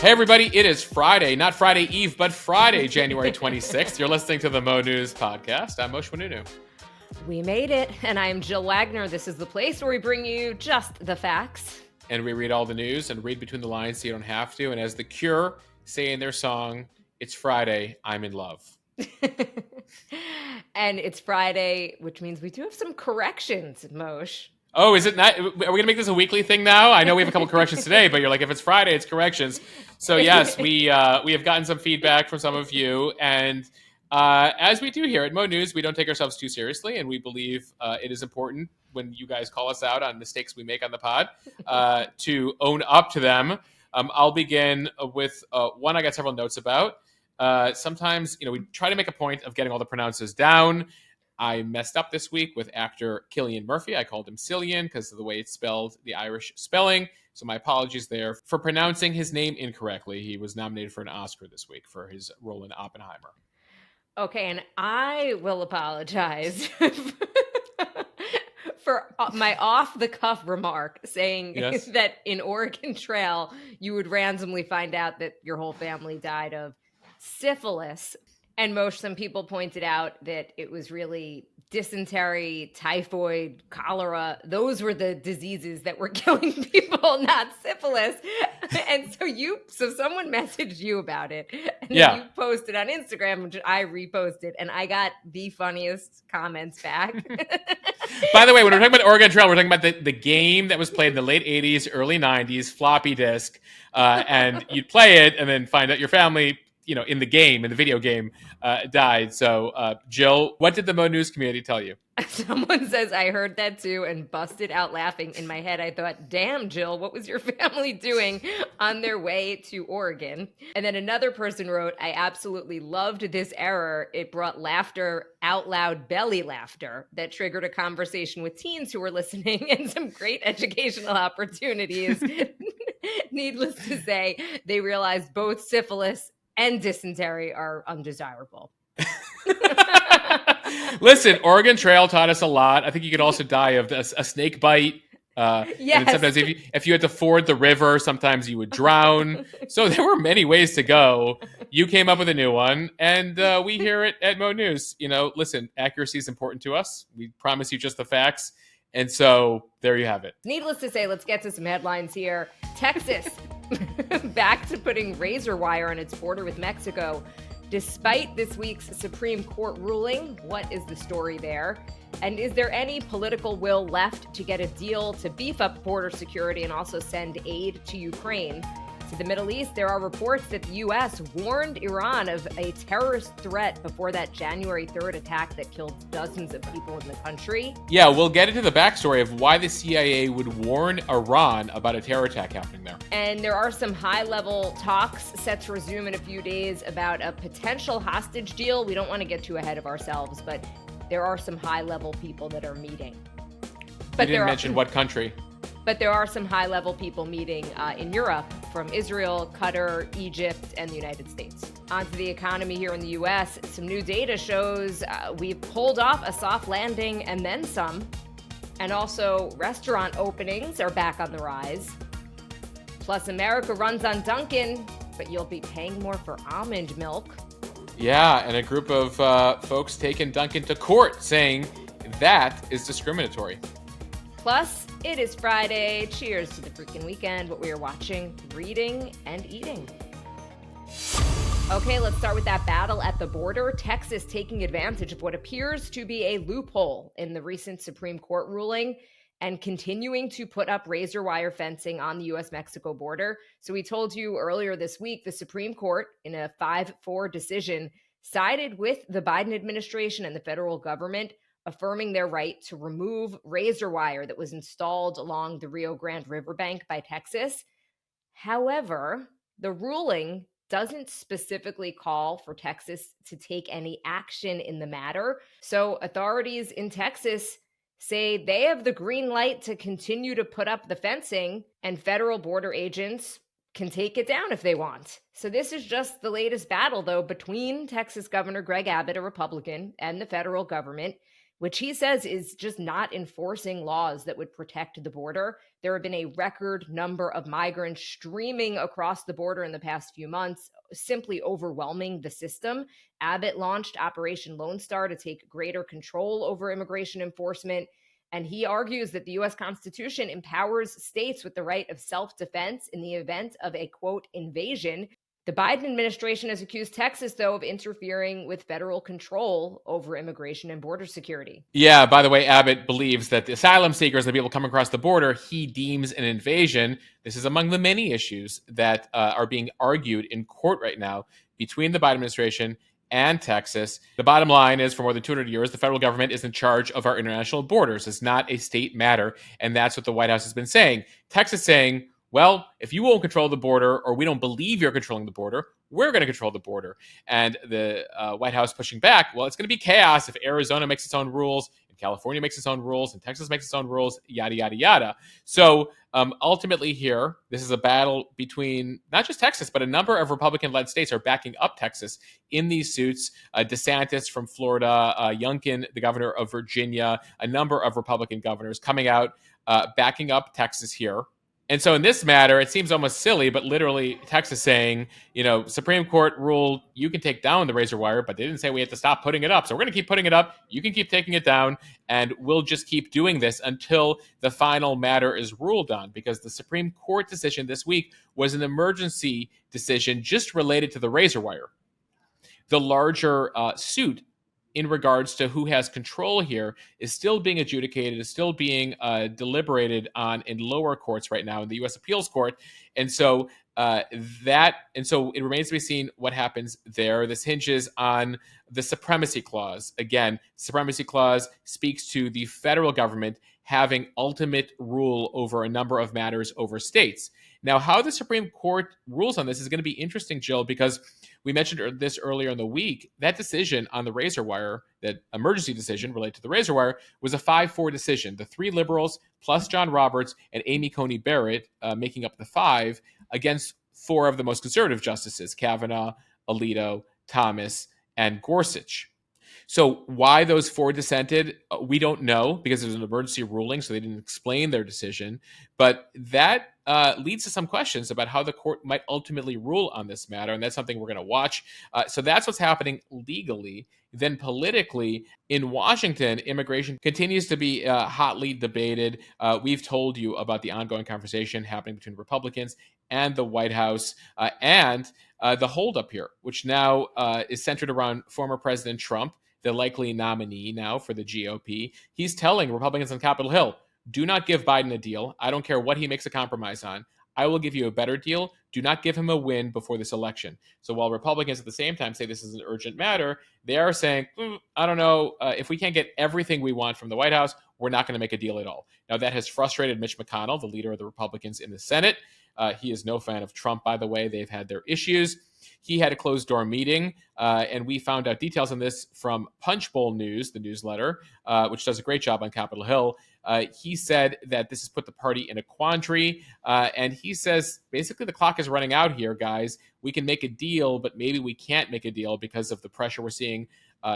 Hey everybody, it is Friday, not Friday Eve, but Friday, January 26th. You're listening to the Mo News podcast. I'm Mosheh. We made it, and I'm Jill Wagner. This is the place where we bring you just the facts. And we read all the news and read between the lines so you don't have to. And as The Cure say in their song, it's Friday, I'm in love. And it's Friday, which means we do have some corrections, Mosh. Oh, is it not? Are we going to make this a weekly thing now? I know we have a couple corrections today, but you're like, if it's Friday, it's corrections. So yes, we have gotten some feedback from some of you. And as we do here at Mo News, we don't take ourselves too seriously. And we believe it is important when you guys call us out on mistakes we make on the pod to own up to them. I'll begin with one I got several notes about. Sometimes, we try to make a point of getting all the pronounces down. I messed up this week with actor Cillian Murphy. I called him Cillian because of the way it's spelled, the Irish spelling. So my apologies there for pronouncing his name incorrectly. He was nominated for an Oscar this week for his role in Oppenheimer. Okay, and I will apologize for my off-the-cuff remark saying that in Oregon Trail, you would randomly find out that your whole family died of syphilis. And some people pointed out that it was really dysentery, typhoid, cholera. Those were the diseases that were killing people, not syphilis. And so someone messaged you about it. And then you posted on Instagram, which I reposted, and I got the funniest comments back. By the way, when we're talking about Oregon Trail, we're talking about the game that was played in the late 80s, early 90s, floppy disk. And you'd play it and then find out your family in the video game, died. So, Jill, what did the Mo News community tell you? Someone says, I heard that too and busted out laughing. In my head, I thought, damn, Jill, what was your family doing on their way to Oregon? And then another person wrote, I absolutely loved this error. It brought laughter, out loud belly laughter that triggered a conversation with teens who were listening and some great educational opportunities. Needless to say, they realized both syphilis and dysentery are undesirable. Listen, Oregon Trail taught us a lot. I think you could also die of a snake bite. Yes. And sometimes if you had to ford the river, sometimes you would drown. So there were many ways to go. You came up with a new one, and we hear it at Mo News. Listen, accuracy is important to us. We promise you just the facts. And so there you have it. Needless to say, let's get to some headlines here. Texas, back to putting razor wire on its border with Mexico. Despite this week's Supreme Court ruling, what is the story there? And is there any political will left to get a deal to beef up border security and also send aid to Ukraine? To the Middle East, there are reports that the U.S. warned Iran of a terrorist threat before that January 3rd attack that killed dozens of people in the country. Yeah, we'll get into the backstory of why the CIA would warn Iran about a terror attack happening there. And there are some high-level talks set to resume in a few days about a potential hostage deal. We don't want to get too ahead of ourselves, but there are some high-level people that are meeting. But you didn't mention what country. But there are some high-level people meeting in Europe from Israel, Qatar, Egypt, and the United States. Onto the economy here in the U.S., some new data shows we've pulled off a soft landing and then some. And also, restaurant openings are back on the rise. Plus, America runs on Dunkin, but you'll be paying more for almond milk. Yeah, and a group of folks taking Dunkin to court saying that is discriminatory. Plus, it is Friday. Cheers to the freaking weekend, what we are watching, reading, and eating. Okay, let's start with that battle at the border. Texas taking advantage of what appears to be a loophole in the recent Supreme Court ruling and continuing to put up razor wire fencing on the U.S.-Mexico border. So we told you earlier this week, the Supreme Court, in a 5-4 decision, sided with the Biden administration and the federal government, affirming their right to remove razor wire that was installed along the Rio Grande riverbank by Texas. However, the ruling doesn't specifically call for Texas to take any action in the matter. So authorities in Texas say they have the green light to continue to put up the fencing, and federal border agents can take it down if they want. So this is just the latest battle, though, between Texas Governor Greg Abbott, a Republican, and the federal government. which he says is just not enforcing laws that would protect the border. There have been a record number of migrants streaming across the border in the past few months, simply overwhelming the system. Abbott launched Operation Lone Star to take greater control over immigration enforcement. And he argues that the U.S. Constitution empowers states with the right of self-defense in the event of a, quote, invasion. The Biden administration has accused Texas, though, of interfering with federal control over immigration and border security. Yeah, by the way, Abbott believes that the asylum seekers, the people coming across the border, he deems an invasion. This is among the many issues that are being argued in court right now between the Biden administration and Texas. The bottom line is, for more than 200 years, the federal government is in charge of our international borders. It's not a state matter, and that's what the White House has been saying. Texas saying, well, if you won't control the border, or we don't believe you're controlling the border, we're going to control the border. And the White House pushing back, well, it's going to be chaos if Arizona makes its own rules, and California makes its own rules, and Texas makes its own rules, yada, yada, yada. So ultimately here, this is a battle between not just Texas, but a number of Republican-led states are backing up Texas in these suits. DeSantis from Florida, Youngkin, the governor of Virginia, a number of Republican governors coming out backing up Texas here. And so in this matter, it seems almost silly, but literally Texas saying, Supreme Court ruled you can take down the razor wire, but they didn't say we had to stop putting it up. So we're going to keep putting it up. You can keep taking it down, and we'll just keep doing this until the final matter is ruled on, because the Supreme Court decision this week was an emergency decision just related to the razor wire. The larger suit in regards to who has control here is still being adjudicated, is still being deliberated on in lower courts right now in the U.S. Appeals Court. And so it remains to be seen what happens there. This hinges on the Supremacy Clause. Again, Supremacy Clause speaks to the federal government having ultimate rule over a number of matters over states. Now, how the Supreme Court rules on this is going to be interesting, Jill, because we mentioned this earlier in the week. That decision on the razor wire, that emergency decision related to the razor wire, was a 5-4 decision. The 3 liberals plus John Roberts and Amy Coney Barrett making up the 5 against 4 of the most conservative justices, Kavanaugh, Alito, Thomas, and Gorsuch. So why those 4 dissented, we don't know, because it was an emergency ruling, so they didn't explain their decision. But that leads to some questions about how the court might ultimately rule on this matter, and that's something we're going to watch. So that's what's happening legally. Then politically, in Washington, immigration continues to be hotly debated. We've told you about the ongoing conversation happening between Republicans and the White House, and the holdup here, which now is centered around former President Trump, the likely nominee now for the GOP. He's telling Republicans on Capitol Hill, do not give Biden a deal. I don't care what he makes a compromise on. I will give you a better deal. Do not give him a win before this election. So while Republicans at the same time say this is an urgent matter, they are saying, I don't know, if we can't get everything we want from the White House, we're not going to make a deal at all. Now, that has frustrated Mitch McConnell, the leader of the Republicans in the Senate. He is no fan of Trump, by the way. They've had their issues. He had a closed-door meeting, and we found out details on this from Punchbowl News, the newsletter, which does a great job on Capitol Hill. He said that this has put the party in a quandary, and he says, basically, the clock is running out here, guys. We can make a deal, but maybe we can't make a deal because of the pressure we're seeing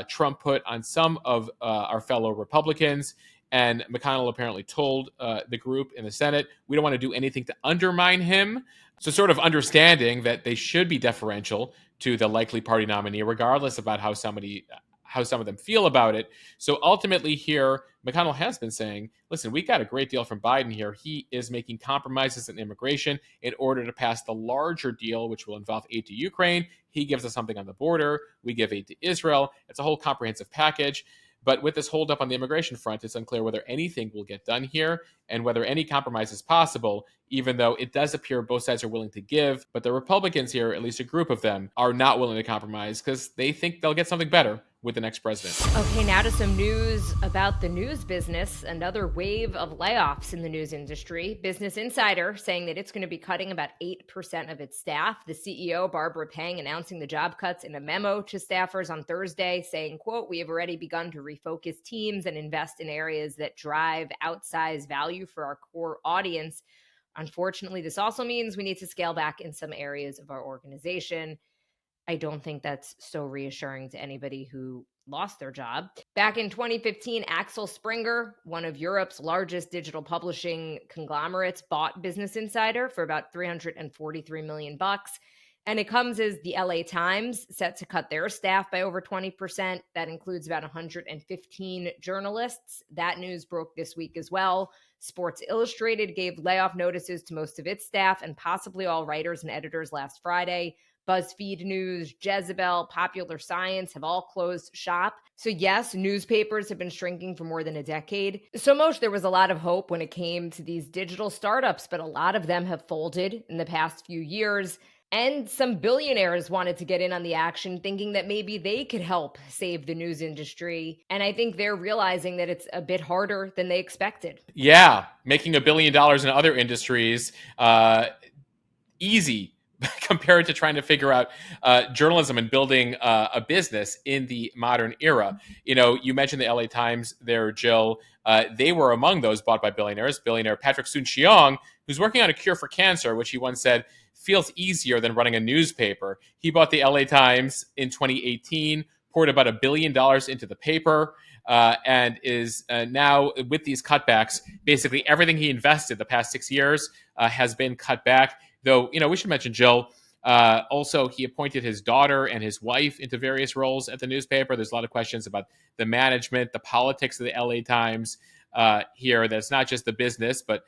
Trump put on some of our fellow Republicans. And McConnell apparently told the group in the Senate, we don't want to do anything to undermine him. So sort of understanding that they should be deferential to the likely party nominee, regardless about how some of them feel about it. So ultimately here, McConnell has been saying, listen, we got a great deal from Biden here. He is making compromises in immigration in order to pass the larger deal, which will involve aid to Ukraine. He gives us something on the border. We give aid to Israel. It's a whole comprehensive package. But with this holdup on the immigration front, it's unclear whether anything will get done here and whether any compromise is possible, even though it does appear both sides are willing to give. But the Republicans here, at least a group of them, are not willing to compromise because they think they'll get something better with the next president. Okay, now to some news about the news business. Another wave of layoffs in the news industry. Business Insider saying that it's going to be cutting about 8% of its staff. The CEO, Barbara Pang, announcing the job cuts in a memo to staffers on Thursday, saying, quote, we have already begun to refocus teams and invest in areas that drive outsized value for our core audience. Unfortunately, this also means we need to scale back in some areas of our organization. I don't think that's so reassuring to anybody who lost their job. Back in 2015, Axel Springer, one of Europe's largest digital publishing conglomerates, bought Business Insider for about $343 million. And it comes as the LA Times set to cut their staff by over 20%. That includes about 115 journalists. That news broke this week as well. Sports Illustrated gave layoff notices to most of its staff and possibly all writers and editors last Friday. BuzzFeed News, Jezebel, Popular Science have all closed shop. So yes, newspapers have been shrinking for more than a decade. So Moshe, there was a lot of hope when it came to these digital startups, but a lot of them have folded in the past few years. And some billionaires wanted to get in on the action, thinking that maybe they could help save the news industry. And I think they're realizing that it's a bit harder than they expected. Yeah, making $1 billion in other industries easy compared to trying to figure out journalism and building a business in the modern era. You know, you mentioned the LA Times there, Jill. They were among those bought by billionaires. Billionaire Patrick Soon-Shiong, who's working on a cure for cancer, which he once said feels easier than running a newspaper. He bought the LA Times in 2018, poured about $1 billion into the paper, and is now, with these cutbacks, basically everything he invested the past 6 years has been cut back. Though, you know, we should mention, Jill, also he appointed his daughter and his wife into various roles at the newspaper. There's a lot of questions about the management, the politics of the LA Times here. That's not just the business, but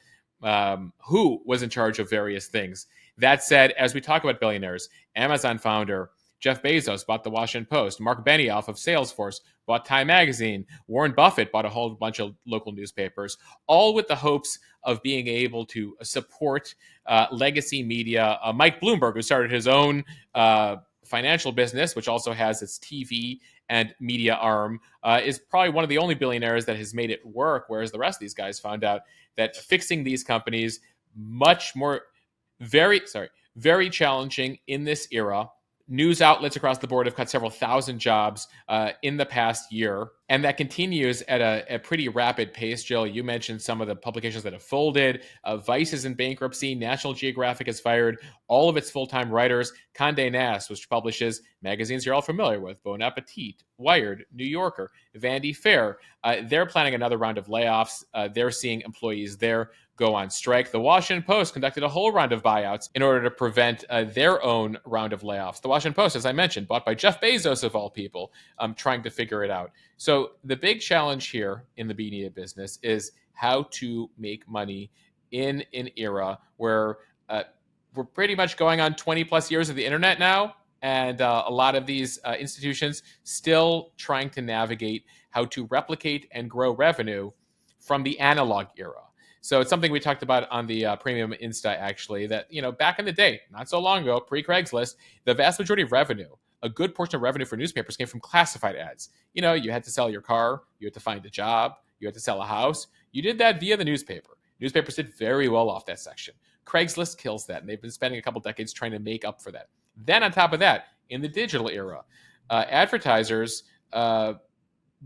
who was in charge of various things. That said, as we talk about billionaires, Amazon founder Jeff Bezos bought the Washington Post. Mark Benioff of Salesforce bought Time Magazine. Warren Buffett bought a whole bunch of local newspapers, all with the hopes of being able to support legacy media. Mike Bloomberg, who started his own financial business, which also has its TV and media arm, is probably one of the only billionaires that has made it work, whereas the rest of these guys found out that fixing these companies very challenging in this era. News outlets across the board have cut several thousand jobs in the past year, and that continues at a pretty rapid pace. Jill, you mentioned some of the publications that have folded. Vice is in bankruptcy. National Geographic has fired all of its full-time writers. Condé Nast, which publishes magazines you're all familiar with, Bon Appetit, Wired, New Yorker, Vanity Fair, they're planning another round of layoffs. They're seeing employees there go on strike. The Washington Post conducted a whole round of buyouts in order to prevent their own round of layoffs. The Washington Post, as I mentioned, bought by Jeff Bezos of all people, trying to figure it out. So the big challenge here in the media business is how to make money in an era where we're pretty much going on 20 plus years of the internet now. And a lot of these institutions still trying to navigate how to replicate and grow revenue from the analog era. So it's something we talked about on the Premium Insta, actually, that, you know, back in the day, not so long ago, pre-Craigslist, the vast majority of revenue, a good portion of revenue for newspapers came from classified ads. You know, you had to sell your car, you had to find a job, you had to sell a house. You did that via the newspaper. Newspapers did very well off that section. Craigslist kills that, and they've been spending a couple decades trying to make up for that. Then on top of that, in the digital era, advertisers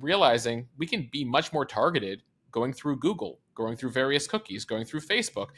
realizing we can be much more targeted going through Google, going through various cookies, going through Facebook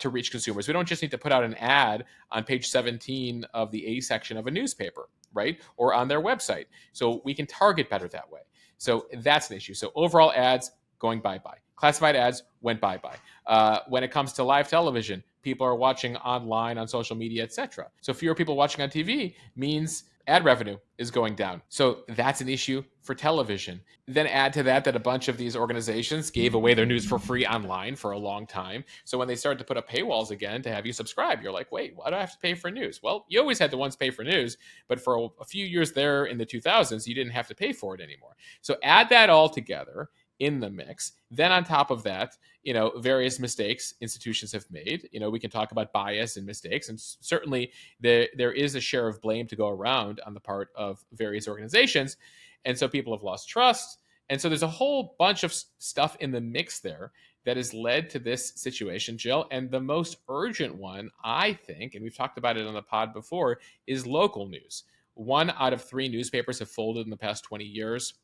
to reach consumers. We don't just need to put out an ad on page 17 of the A section of a newspaper, right? Or on their website. So we can target better that way. So that's an issue. So overall ads going bye-bye. Classified ads went bye-bye. When it comes to live television, people are watching online, on social media, etc. So fewer people watching on TV means ad revenue is going down. So that's an issue for television. Then add to that a bunch of these organizations gave away their news for free online for a long time. So when they started to put up paywalls again to have you subscribe, you're like, wait, why do I have to pay for news? Well, you always had to once pay for news, but for a few years there in the 2000s, you didn't have to pay for it anymore. So add that all together in the mix. Then on top of that, you know, various mistakes institutions have made. You know, we can talk about bias and mistakes, and certainly there is a share of blame to go around on the part of various organizations. And so people have lost trust. And so there's a whole bunch of stuff in the mix there that has led to this situation, Jill. And the most urgent one, I think, and we've talked about it on the pod before, is local news. 1 out of 3 newspapers have folded in the past 20 years.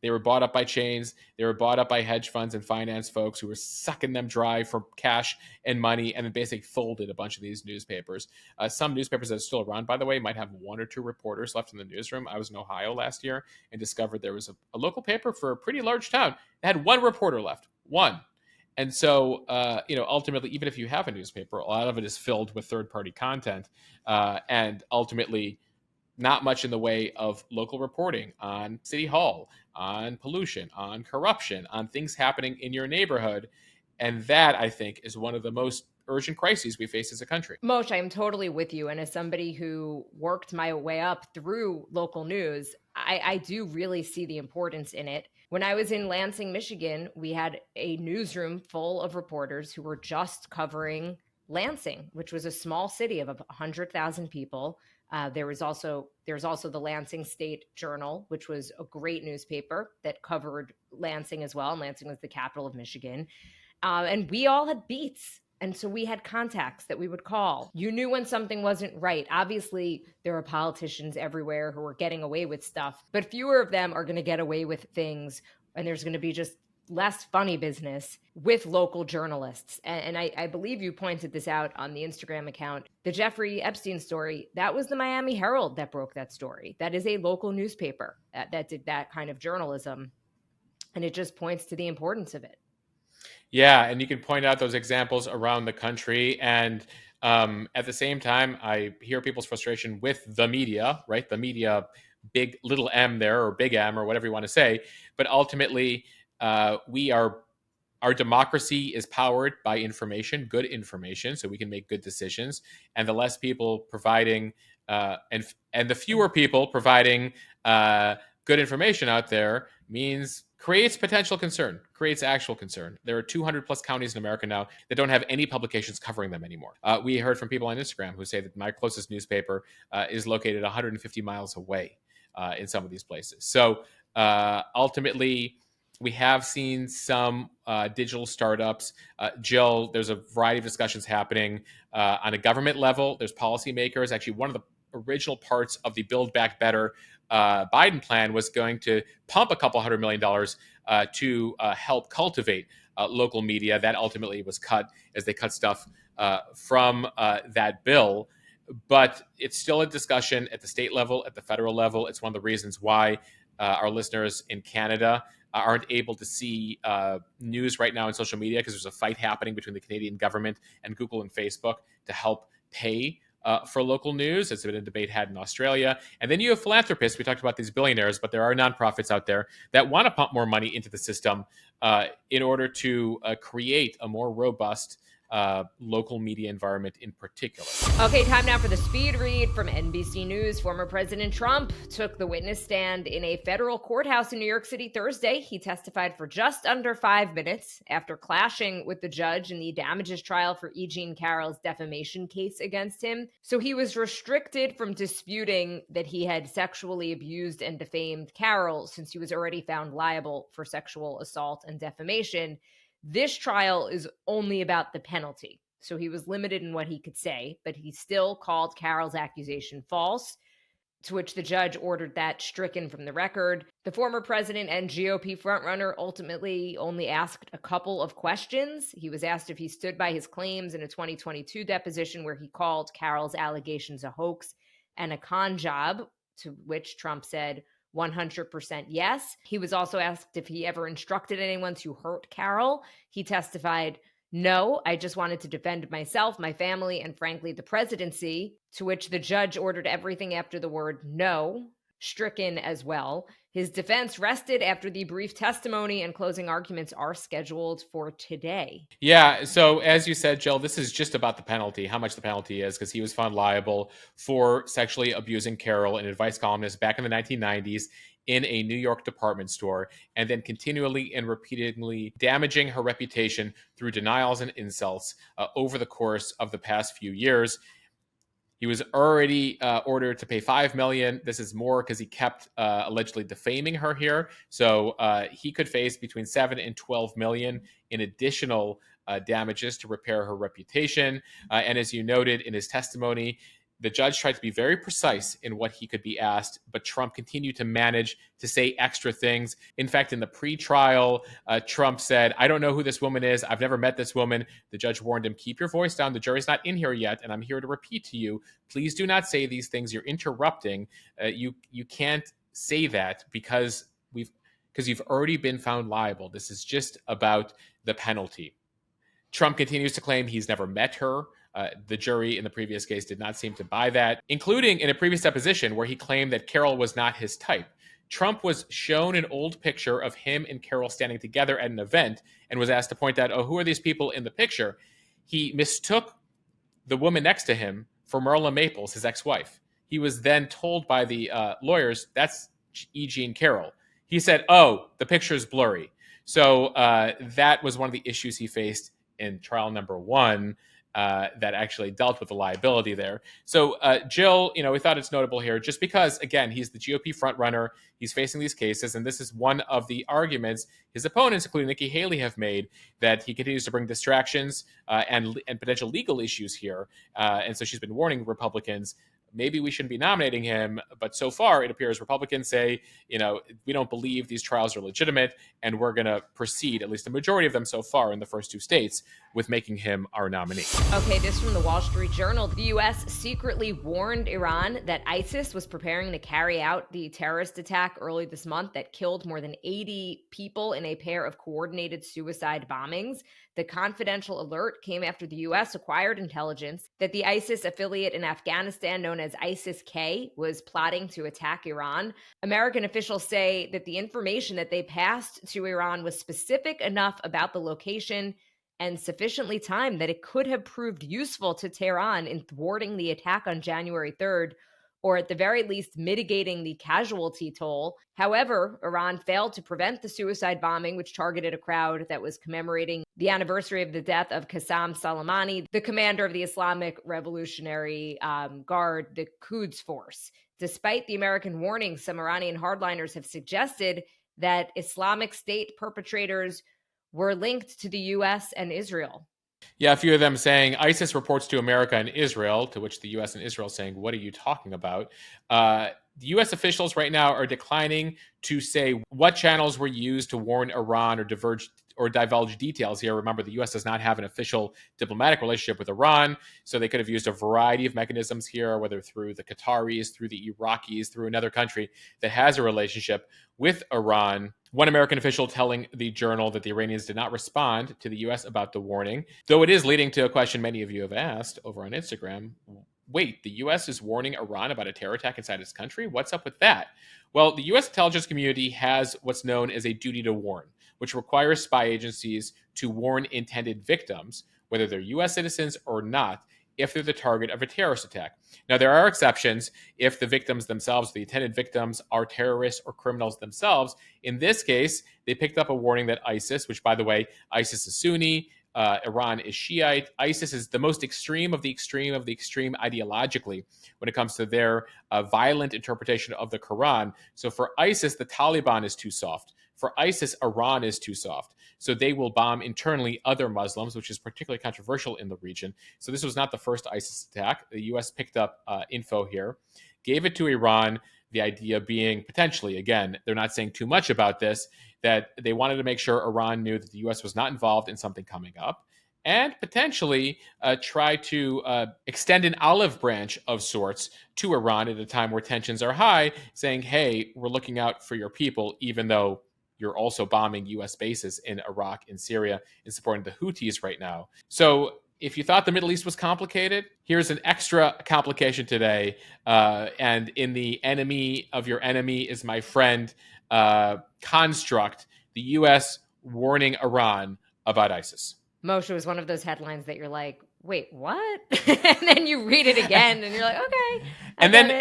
They were bought up by chains. They were bought up by hedge funds and finance folks who were sucking them dry for cash and money, and then basically folded a bunch of these newspapers. Some newspapers that are still around, by the way, might have 1 or 2 reporters left in the newsroom. I was in Ohio last year and discovered there was a local paper for a pretty large town that had 1 reporter left. 1. And so, ultimately, even if you have a newspaper, a lot of it is filled with third-party content, and ultimately not much in the way of local reporting on City Hall, on pollution, on corruption, on things happening in your neighborhood. And that, I think, is one of the most urgent crises we face as a country. Mosheh, I'm totally with you. And as somebody who worked my way up through local news, I do really see the importance in it. When I was in Lansing, Michigan, we had a newsroom full of reporters who were just covering Lansing, which was a small city of 100,000 people. There's also the Lansing State Journal, which was a great newspaper that covered Lansing as well. And Lansing was the capital of Michigan. And we all had beats. And so we had contacts that we would call. You knew when something wasn't right. Obviously, there are politicians everywhere who are getting away with stuff, but fewer of them are going to get away with things. And there's going to be just less funny business with local journalists. And I believe you pointed this out on the Instagram account. The Jeffrey Epstein story, that was the Miami Herald that broke that story. That is a local newspaper that did that kind of journalism. And it just points to the importance of it. Yeah, and you can point out those examples around the country. And at the same time, I hear people's frustration with the media, right? The media, big little m there, or big M, or whatever you want to say. But ultimately, our democracy is powered by information, good information, so we can make good decisions. And the less people providing, and the fewer people providing good information out there creates potential concern, creates actual concern. There are 200 plus counties in America now that don't have any publications covering them anymore. We heard from people on Instagram who say that my closest newspaper is located 150 miles away in some of these places. So ultimately, we have seen some digital startups. Jill, there's a variety of discussions happening on a government level. There's policymakers. Actually, one of the original parts of the Build Back Better Biden plan was going to pump a couple $100 million to help cultivate local media. That ultimately was cut as they cut stuff from that bill. But it's still a discussion at the state level, at the federal level. It's one of the reasons why our listeners in Canada aren't able to see news right now on social media, because there's a fight happening between the Canadian government and Google and Facebook to help pay for local news. It's been a debate had in Australia. And then you have philanthropists. We talked about these billionaires, but there are nonprofits out there that want to pump more money into the system in order to create a more robust local media environment in particular. Okay, time now for the speed read from NBC News. Former President Trump took the witness stand in a federal courthouse in New York City Thursday. He testified for just under 5 minutes after clashing with the judge in the damages trial for E. Jean Carroll's defamation case against him. So he was restricted from disputing that he had sexually abused and defamed Carroll, since he was already found liable for sexual assault and defamation. This trial is only about the penalty, so he was limited in what he could say, but he still called Carroll's accusation false, to which the judge ordered that stricken from the record. The former president and GOP frontrunner ultimately only asked a couple of questions. He was asked if he stood by his claims in a 2022 deposition where he called Carroll's allegations a hoax and a con job, to which Trump said 100% yes. He was also asked if he ever instructed anyone to hurt Carroll. He testified, no, I just wanted to defend myself, my family, and frankly, the presidency, to which the judge ordered everything after the word no stricken as well. His defense rested after the brief testimony, and closing arguments are scheduled for today. Yeah, so as you said, Jill, this is just about the penalty, how much the penalty is, because he was found liable for sexually abusing Carroll, an advice columnist back in the 1990s, in a New York department store, and then continually and repeatedly damaging her reputation through denials and insults over the course of the past few years. He was already ordered to pay $5 million. This is more because he kept allegedly defaming her here. So he could face between $7 and $12 million in additional damages to repair her reputation. And as you noted in his testimony, The judge tried to be very precise in what he could be asked, but Trump continued to manage to say extra things. In fact, in the pre-trial, Trump said, "I don't know who this woman is. I've never met this woman." The judge warned him, "Keep your voice down. The jury's not in here yet, and I'm here to repeat to you, please do not say these things. You're interrupting. You can't say that because you've already been found liable. This is just about the penalty." Trump continues to claim he's never met her. The jury in the previous case did not seem to buy that, including in a previous deposition where he claimed that Carroll was not his type. Trump was shown an old picture of him and Carroll standing together at an event and was asked to point out, "Oh, who are these people in the picture?" He mistook the woman next to him for Marla Maples, his ex-wife. He was then told by the lawyers, "That's E. Jean Carroll." He said, "Oh, the picture's blurry." So that was one of the issues he faced in trial number one that actually dealt with the liability there. So Jill, we thought it's notable here just because, again, he's the GOP frontrunner. He's facing these cases, and this is one of the arguments his opponents, including Nikki Haley, have made, that he continues to bring distractions and potential legal issues here. And so she's been warning Republicans, maybe we shouldn't be nominating him. But so far, it appears Republicans say, we don't believe these trials are legitimate, and we're going to proceed, at least a majority of them so far in the first two states, with making him our nominee. Okay, this from the Wall Street Journal. The U.S. secretly warned Iran that ISIS was preparing to carry out the terrorist attack early this month that killed more than 80 people in a pair of coordinated suicide bombings. The confidential alert came after the U.S. acquired intelligence that the ISIS affiliate in Afghanistan, known as ISIS-K, was plotting to attack Iran. American officials say that the information that they passed to Iran was specific enough about the location and sufficiently timed that it could have proved useful to Tehran in thwarting the attack on January 3rd, or at the very least mitigating the casualty toll. However, Iran failed to prevent the suicide bombing, which targeted a crowd that was commemorating the anniversary of the death of Qassem Soleimani, the commander of the Islamic Revolutionary Guard, the Quds Force. Despite the American warnings, some Iranian hardliners have suggested that Islamic State perpetrators were linked to the U.S. and Israel. Yeah, a few of them saying ISIS reports to America and Israel, to which the U.S. and Israel saying, what are you talking about? The U.S. officials right now are declining to say what channels were used to warn Iran or divulge details here. Remember, the U.S. does not have an official diplomatic relationship with Iran, so they could have used a variety of mechanisms here, whether through the Qataris, through the Iraqis, through another country that has a relationship with Iran. One American official telling the Journal that the Iranians did not respond to the U.S. about the warning, though it is leading to a question many of you have asked over on Instagram. Wait, the U.S. is warning Iran about a terror attack inside its country? What's up with that? Well, the U.S. intelligence community has what's known as a duty to warn, which requires spy agencies to warn intended victims, whether they're U.S. citizens or not, if they're the target of a terrorist attack. Now, there are exceptions if the victims themselves, the intended victims, are terrorists or criminals themselves. In this case, they picked up a warning that ISIS, which, by the way, ISIS is Sunni, Iran is Shiite. ISIS is the most extreme of the extreme of the extreme ideologically when it comes to their violent interpretation of the Quran. So for ISIS, the Taliban is too soft. For ISIS, Iran is too soft. So they will bomb internally other Muslims, which is particularly controversial in the region. So this was not the first ISIS attack. The U.S. picked up info here, gave it to Iran, the idea being potentially, again, they're not saying too much about this, that they wanted to make sure Iran knew that the U.S. was not involved in something coming up, and potentially try to extend an olive branch of sorts to Iran at a time where tensions are high, saying, hey, we're looking out for your people, even though you're also bombing U.S. bases in Iraq and Syria and supporting the Houthis right now. So if you thought the Middle East was complicated, here's an extra complication today. And in the enemy of your enemy is my friend construct, the U.S. warning Iran about ISIS. Moshe was one of those headlines that you're like, wait, what? And then you read it again and you're like, okay. And then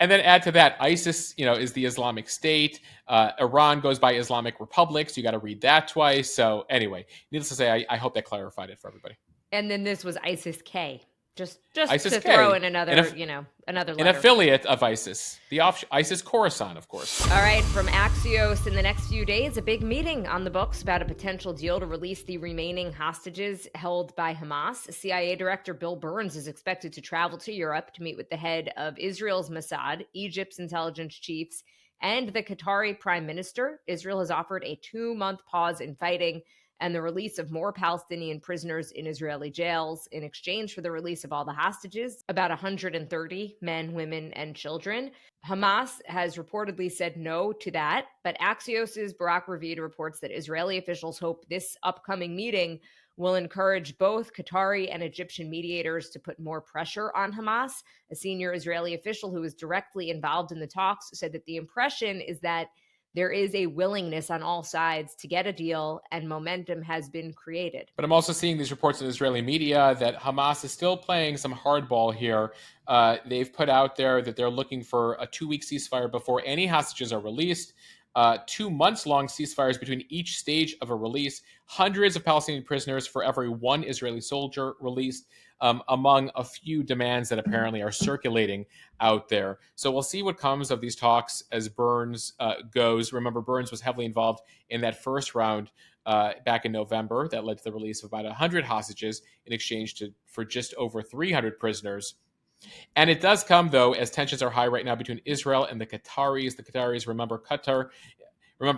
add to that, ISIS, is the Islamic State. Iran goes by Islamic Republic, so you got to read that twice. So anyway, needless to say, I hope that clarified it for everybody. And then this was ISIS-K. Just ISIS-K, to throw in another, another an letter. affiliate of ISIS, the ISIS Khorasan, of course. All right, from Axios, in the next few days, a big meeting on the books about a potential deal to release the remaining hostages held by Hamas. CIA Director Bill Burns is expected to travel to Europe to meet with the head of Israel's Mossad, Egypt's intelligence chiefs, and the Qatari prime minister. Israel has offered a 2-month pause in fighting and the release of more Palestinian prisoners in Israeli jails in exchange for the release of all the hostages, about 130 men, women, and children. Hamas has reportedly said no to that, but Axios' Barak Ravid reports that Israeli officials hope this upcoming meeting will encourage both Qatari and Egyptian mediators to put more pressure on Hamas. A senior Israeli official who was directly involved in the talks said that the impression is that there is a willingness on all sides to get a deal, and momentum has been created. But I'm also seeing these reports in Israeli media that Hamas is still playing some hardball here. They've put out there that they're looking for a 2-week ceasefire before any hostages are released. 2 months-long ceasefires between each stage of a release, hundreds of Palestinian prisoners for every one Israeli soldier released, among a few demands that apparently are circulating out there. So we'll see what comes of these talks as Burns goes. Remember, Burns was heavily involved in that first round back in November that led to the release of about 100 hostages in exchange for just over 300 prisoners. And it does come, though, as tensions are high right now between Israel and the Qataris. The Qataris, remember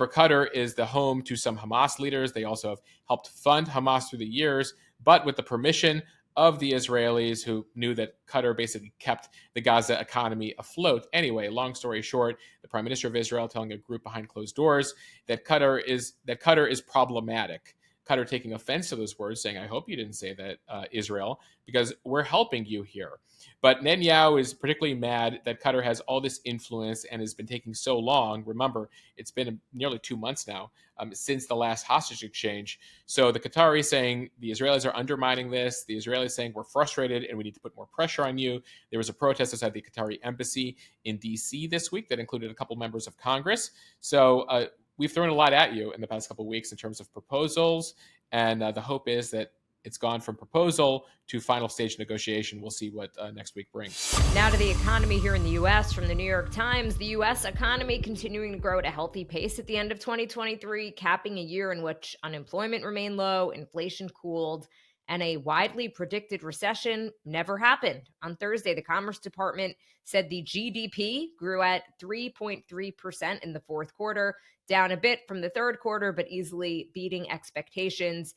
Qatar is the home to some Hamas leaders. They also have helped fund Hamas through the years, but with the permission of the Israelis, who knew that Qatar basically kept the Gaza economy afloat. Anyway, long story short, the Prime Minister of Israel telling a group behind closed doors that Qatar is problematic. Qatar taking offense to those words, saying, "I hope you didn't say that, Israel, because we're helping you here." But Netanyahu is particularly mad that Qatar has all this influence and has been taking so long. Remember, it's been nearly 2 months now since the last hostage exchange. So the Qataris saying the Israelis are undermining this. The Israelis saying we're frustrated and we need to put more pressure on you. There was a protest outside the Qatari embassy in D.C. this week that included a couple members of Congress. So we've thrown a lot at you in the past couple of weeks in terms of proposals, and the hope is that it's gone from proposal to final stage negotiation. We'll see what next week brings. Now to the economy here in the U.S. from the New York Times. The U.S. economy continuing to grow at a healthy pace at the end of 2023, capping a year in which unemployment remained low, inflation cooled, and a widely predicted recession never happened. On Thursday, the Commerce Department said the GDP grew at 3.3% in the fourth quarter, down a bit from the third quarter, but easily beating expectations.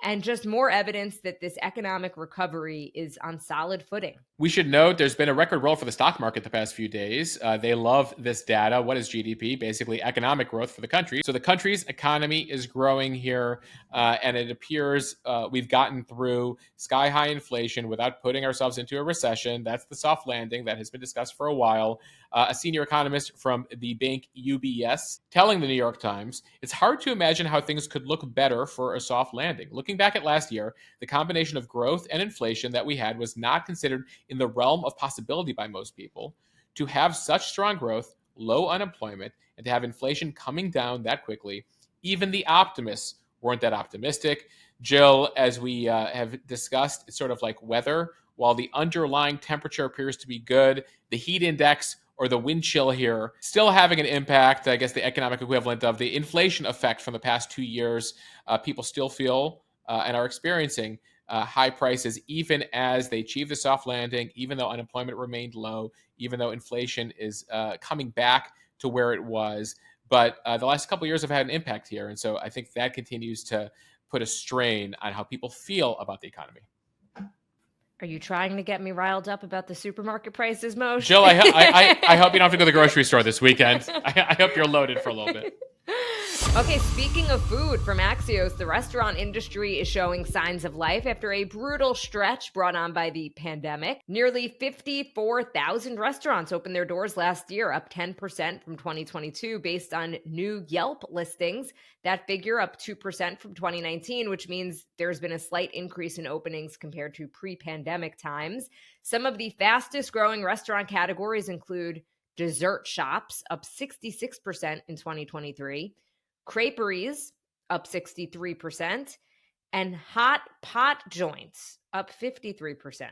And just more evidence that this economic recovery is on solid footing. We should note there's been a record roll for the stock market the past few days. They love this data. What is GDP? Basically, economic growth for the country. So the country's economy is growing here, and it appears we've gotten through sky-high inflation without putting ourselves into a recession. That's the soft landing that has been discussed for a while. A senior economist from the bank UBS telling the New York Times, it's hard to imagine how things could look better for a soft landing. Looking back at last year, the combination of growth and inflation that we had was not considered in the realm of possibility by most people. To have such strong growth, low unemployment, and to have inflation coming down that quickly, even the optimists weren't that optimistic. Jill, as we have discussed, it's sort of like weather. While the underlying temperature appears to be good, the heat index or the wind chill here still having an impact. I guess the economic equivalent of the inflation effect from the past 2 years. People still feel and are experiencing high prices, even as they achieve the soft landing, even though unemployment remained low, even though inflation is coming back to where it was. But the last couple of years have had an impact here. And so I think that continues to put a strain on how people feel about the economy. Are you trying to get me riled up about the supermarket prices, Mosh? Jill, I hope you don't have to go to the grocery store this weekend. I hope you're loaded for a little bit. Okay, speaking of food, from Axios, the restaurant industry is showing signs of life after a brutal stretch brought on by the pandemic. Nearly 54,000 restaurants opened their doors last year, up 10% from 2022 based on new Yelp listings. That figure up 2% from 2019, which means there's been a slight increase in openings compared to pre-pandemic times. Some of the fastest growing restaurant categories include dessert shops, up 66% in 2023, creperies, up 63%, and hot pot joints, up 53%.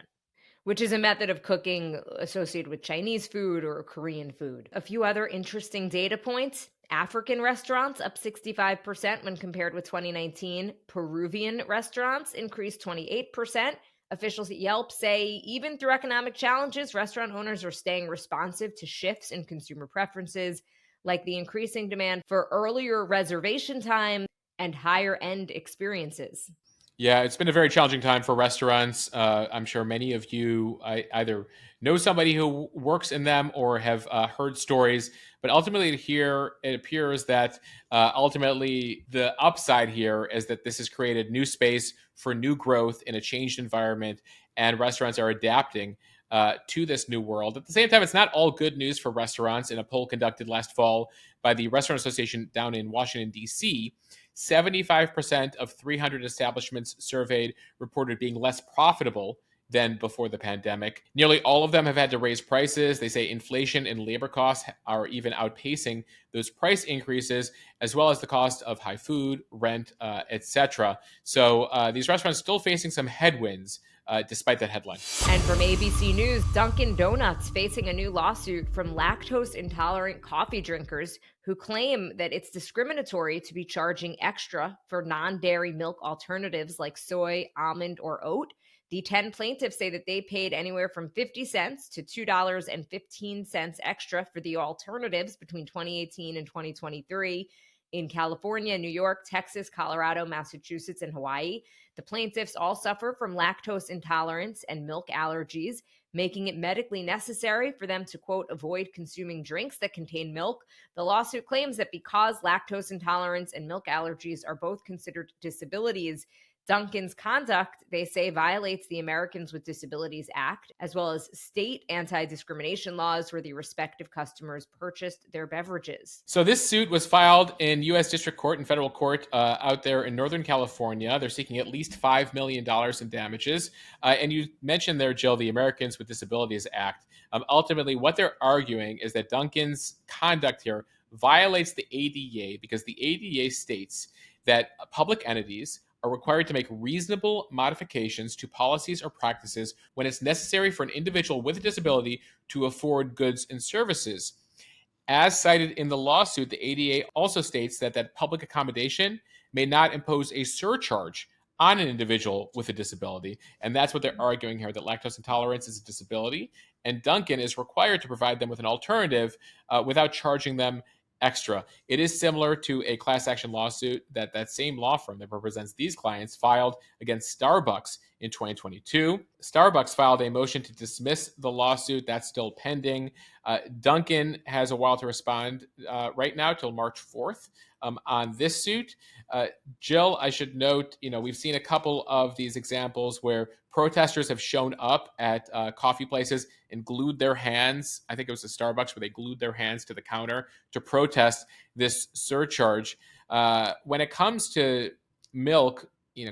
which is a method of cooking associated with Chinese food or Korean food. A few other interesting data points. African restaurants up 65% when compared with 2019. Peruvian restaurants increased 28%. Officials at Yelp say even through economic challenges, restaurant owners are staying responsive to shifts in consumer preferences, like the increasing demand for earlier reservation time and higher end experiences. Yeah, it's been a very challenging time for restaurants. I'm sure many of you either know somebody who works in them or have heard stories. But ultimately, here it appears that ultimately the upside here is that this has created new space for new growth in a changed environment, and restaurants are adapting to this new world. At the same time, it's not all good news for restaurants. In a poll conducted last fall by the Restaurant Association down in Washington, D.C., 75% of 300 establishments surveyed reported being less profitable than before the pandemic. Nearly all of them have had to raise prices. They say inflation and labor costs are even outpacing those price increases, as well as the cost of high food, rent, etc. So these restaurants still facing some headwinds. Despite that headline. And from ABC News, Dunkin' Donuts facing a new lawsuit from lactose intolerant coffee drinkers who claim that it's discriminatory to be charging extra for non-dairy milk alternatives like soy, almond, or oat. The 10 plaintiffs say that they paid anywhere from 50 cents to $2.15 extra for the alternatives between 2018 and 2023. In California, New York, Texas, Colorado, Massachusetts, and Hawaii. The plaintiffs all suffer from lactose intolerance and milk allergies, making it medically necessary for them to, quote, avoid consuming drinks that contain milk. The lawsuit claims that because lactose intolerance and milk allergies are both considered disabilities, Dunkin's conduct, they say, violates the Americans with Disabilities Act, as well as state anti-discrimination laws where the respective customers purchased their beverages. So this suit was filed in U.S. District Court and federal court out there in Northern California. They're seeking at least $5 million in damages. And you mentioned there, Jill, the Americans with Disabilities Act. Ultimately, what they're arguing is that Dunkin's conduct here violates the ADA because the ADA states that public entities are required to make reasonable modifications to policies or practices when it's necessary for an individual with a disability to afford goods and services. As cited in the lawsuit, the ADA also states that public accommodation may not impose a surcharge on an individual with a disability. And that's what they're arguing here, that lactose intolerance is a disability. And Dunkin is required to provide them with an alternative without charging them extra. It is similar to a class action lawsuit that same law firm that represents these clients filed against Starbucks in 2022. Starbucks filed a motion to dismiss the lawsuit. That's still pending. Dunkin has a while to respond right now till March 4th on this suit. Jill, I should note, we've seen a couple of these examples where protesters have shown up at coffee places and glued their hands. I think it was a Starbucks where they glued their hands to the counter to protest this surcharge. When it comes to milk,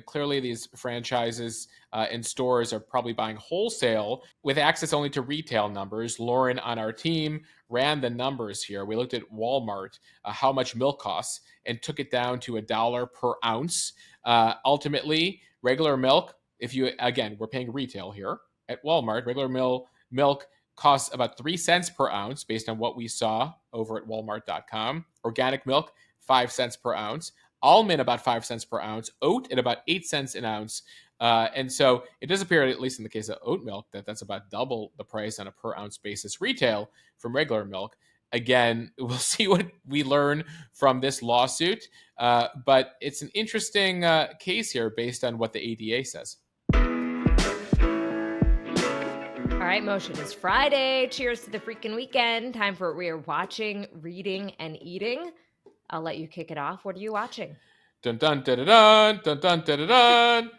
clearly these franchises and stores are probably buying wholesale with access only to retail numbers. Lauren on our team ran the numbers here. We looked at Walmart, how much milk costs, and took it down to $1 per ounce. Ultimately, regular milk, we're paying retail here at Walmart, regular milk costs about 3 cents per ounce based on what we saw over at walmart.com. Organic milk, 5 cents per ounce. Almond, about 5 cents per ounce. Oat at about 8 cents an ounce. And so it does appear, at least in the case of oat milk, that's about double the price on a per ounce basis retail from regular milk. Again, we'll see what we learn from this lawsuit. But it's an interesting case here based on what the ADA says. All right, Mosheh, it's Friday. Cheers to the freaking weekend. Time for what we are watching, reading, and eating. I'll let you kick it off. What are you watching? Dun dun dun dun dun dun dun dun.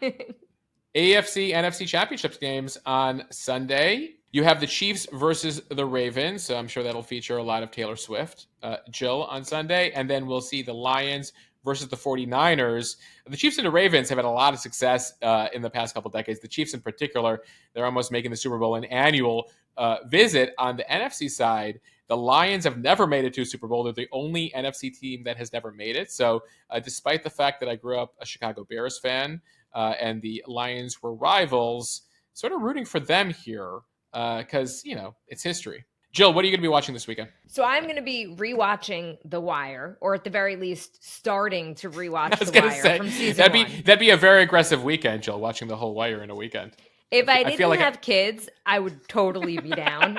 AFC NFC Championships games on Sunday. You have the Chiefs versus the Ravens, so I'm sure that'll feature a lot of Taylor Swift, Jill, on Sunday. And then we'll see the Lions versus the 49ers. The Chiefs and the Ravens have had a lot of success in the past couple decades. The Chiefs in particular, they're almost making the Super Bowl an annual visit. On the NFC side, the Lions have never made it to a Super Bowl. They're the only NFC team that has never made it. So despite the fact that I grew up a Chicago Bears fan and the Lions were rivals, sort of rooting for them here because, it's history. Jill, what are you going to be watching this weekend? So I'm going to be rewatching The Wire, or at the very least, starting to rewatch I was The going to Wire say, from season one. that'd be a very aggressive weekend, Jill, watching the whole Wire in a weekend. If I didn't have kids, I would totally be down.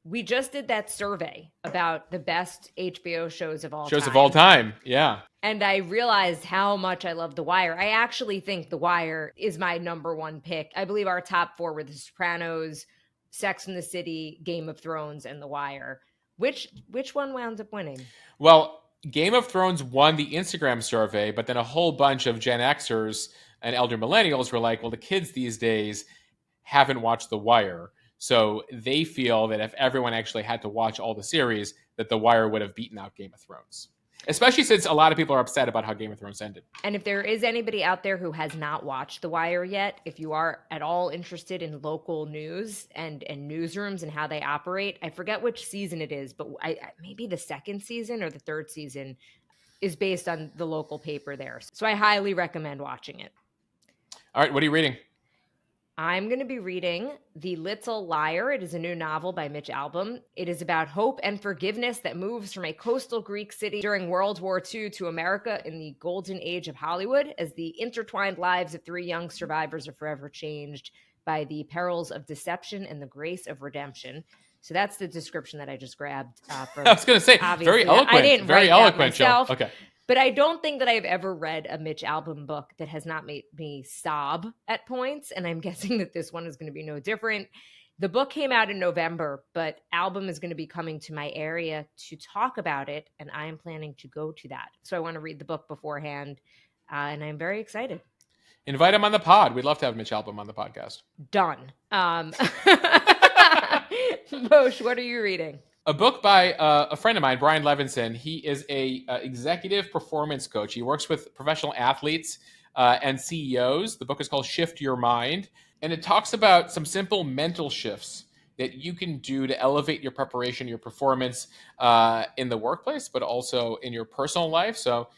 We just did that survey about the best HBO shows of all time. Shows of all time, yeah. And I realized how much I love The Wire. I actually think The Wire is my number one pick. I believe our top 4 were The Sopranos, Sex and the City, Game of Thrones, and The Wire. Which one wound up winning? Well, Game of Thrones won the Instagram survey, but then a whole bunch of Gen Xers and elder millennials were like, well, the kids these days haven't watched The Wire. So they feel that if everyone actually had to watch all the series, that The Wire would have beaten out Game of Thrones. Especially since a lot of people are upset about how Game of Thrones ended. And if there is anybody out there who has not watched The Wire yet, if you are at all interested in local news and newsrooms and how they operate, I forget which season it is, but maybe the second season or the third season is based on the local paper there. So I highly recommend watching it. All right, what are you reading? I'm going to be reading The Little Liar. It is a new novel by Mitch Albom. It is about hope and forgiveness that moves from a coastal Greek city during World War II to America in the golden age of Hollywood, as the intertwined lives of 3 young survivors are forever changed by the perils of deception and the grace of redemption. So that's the description that I just grabbed from. I was going to say, very eloquent. I didn't very write eloquent, that myself. Jill. Okay. But I don't think that I've ever read a Mitch Albom book that has not made me sob at points. And I'm guessing that this one is going to be no different. The book came out in November, but Albom is going to be coming to my area to talk about it. And I am planning to go to that. So I want to read the book beforehand. And I'm very excited. Invite him on the pod. We'd love to have Mitch Albom on the podcast. Done. Mosh, what are you reading? A book by a friend of mine, Brian Levenson. He is a executive performance coach. He works with professional athletes and CEOs. The book is called Shift Your Mind, and it talks about some simple mental shifts that you can do to elevate your preparation, your performance in the workplace, but also in your personal life. So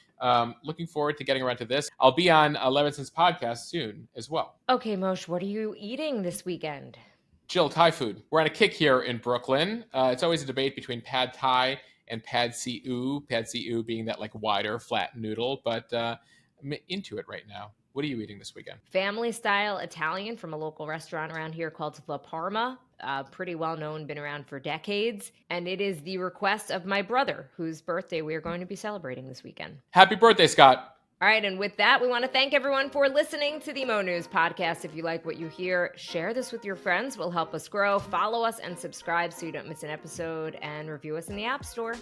looking forward to getting around to this. I'll be on Levenson's podcast soon as well. Okay, Mosh, what are you eating this weekend? Jill, Thai food. We're on a kick here in Brooklyn. It's always a debate between pad Thai and pad see ew. Pad see ew being that like wider, flat noodle, but I'm into it right now. What are you eating this weekend? Family style Italian from a local restaurant around here called La Parma. Pretty well known, been around for decades. And it is the request of my brother, whose birthday we are going to be celebrating this weekend. Happy birthday, Scott. All right, and with that, we want to thank everyone for listening to the Mo News podcast. If you like what you hear, share this with your friends. It will help us grow. Follow us and subscribe so you don't miss an episode, and review us in the App Store.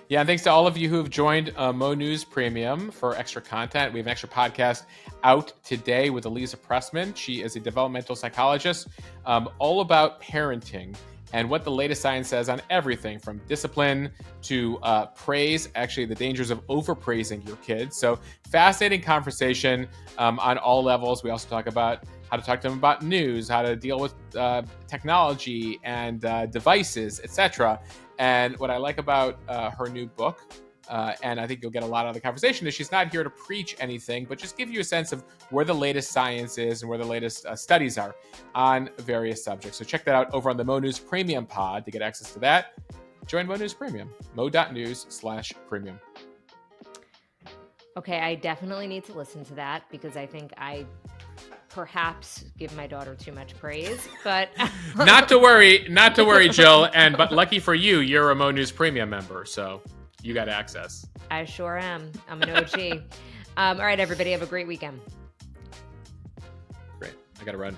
Yeah, and thanks to all of you who have joined Mo News Premium for extra content. We have an extra podcast out today with Elisa Pressman. She is a developmental psychologist, all about parenting and what the latest science says on everything from discipline to praise, actually the dangers of overpraising your kids. So fascinating conversation on all levels. We also talk about how to talk to them about news, how to deal with technology and devices, etc. And what I like about her new book, and I think you'll get a lot out of the conversation, is she's not here to preach anything, but just give you a sense of where the latest science is and where the latest studies are on various subjects. So check that out over on the Mo News Premium pod to get access to that. Join Mo News Premium, mo.news/premium. Okay, I definitely need to listen to that because I think I perhaps give my daughter too much praise, but not to worry, Jill. But lucky for you, you're a Mo News Premium member, so you got access. I sure am. I'm an OG. All right, everybody, have a great weekend. Great. I got to run.